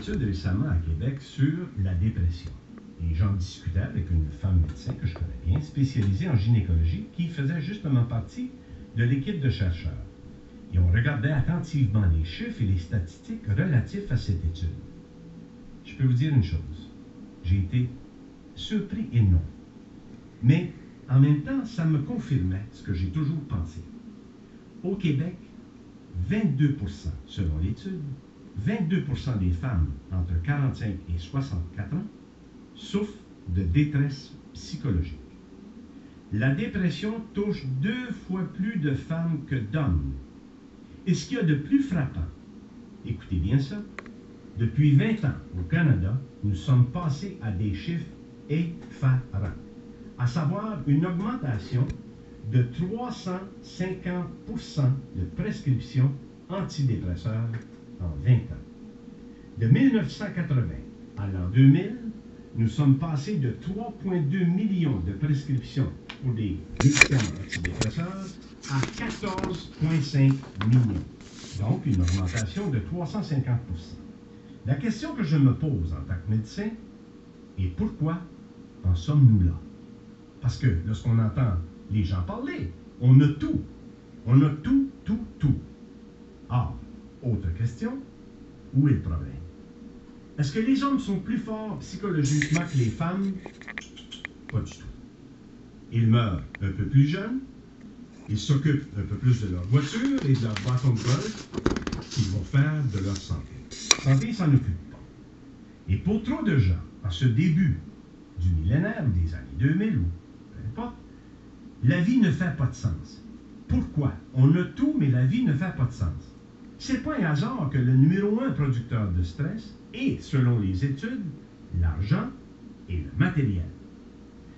étude récemment à Québec sur la dépression. Et j'en discutais avec une femme médecin que je connais bien, spécialisée en gynécologie, qui faisait justement partie de l'équipe de chercheurs. Et on regardait attentivement les chiffres et les statistiques relatifs à cette étude. Je peux vous dire une chose, j'ai été surpris et non. Mais en même temps, ça me confirmait ce que j'ai toujours pensé. Au Québec, 22%, selon l'étude, 22% des femmes entre 45 et 64 ans souffrent de détresse psychologique. La dépression touche 2 fois plus de femmes que d'hommes. Et ce qu'il y a de plus frappant, écoutez bien ça, depuis 20 ans au Canada, nous sommes passés à des chiffres effarants, à savoir une augmentation de 350% de prescriptions antidépresseurs en 20 ans. De 1980 à l'an 2000, nous sommes passés de 3,2 millions de prescriptions pour des médicaments antidépresseurs à 14,5 millions. Donc, une augmentation de 350%. La question que je me pose en tant que médecin est pourquoi en sommes-nous là? Parce que lorsqu'on entend les gens parler, on a tout. On a tout. Or, autre question, où est le problème? Est-ce que les hommes sont plus forts psychologiquement que les femmes? Pas du tout. Ils meurent un peu plus jeunes, ils s'occupent un peu plus de leur voiture et de leur bâton de golf qu'ils vont faire de leur santé. Santé, ils s'en occupent pas. Et pour trop de gens, en ce début du millénaire ou des années 2000 ou peu importe, la vie ne fait pas de sens. Pourquoi? On a tout, mais la vie ne fait pas de sens. C'est pas un hasard que le numéro 1 producteur de stress est, selon les études, l'argent et le matériel.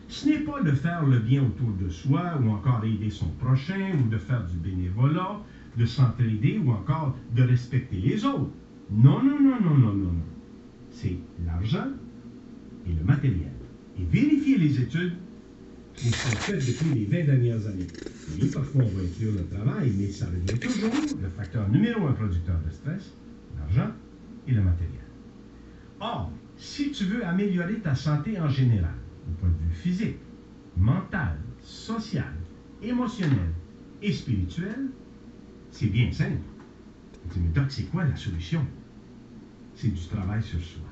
Ce n'est pas de faire le bien autour de soi ou encore aider son prochain ou de faire du bénévolat, de s'entraider ou encore de respecter les autres. Non. C'est l'argent et le matériel. Et vérifiez les études qui sont faites depuis les 20 dernières années. Oui, parfois on va inclure le travail, mais ça revient toujours le facteur numéro 1 producteur de stress, l'argent et le matériel. Or, si tu veux améliorer ta santé en général, au point de vue physique, mental, social, émotionnel et spirituel, c'est bien simple. Mais Doc, c'est quoi la solution? C'est du travail sur soi.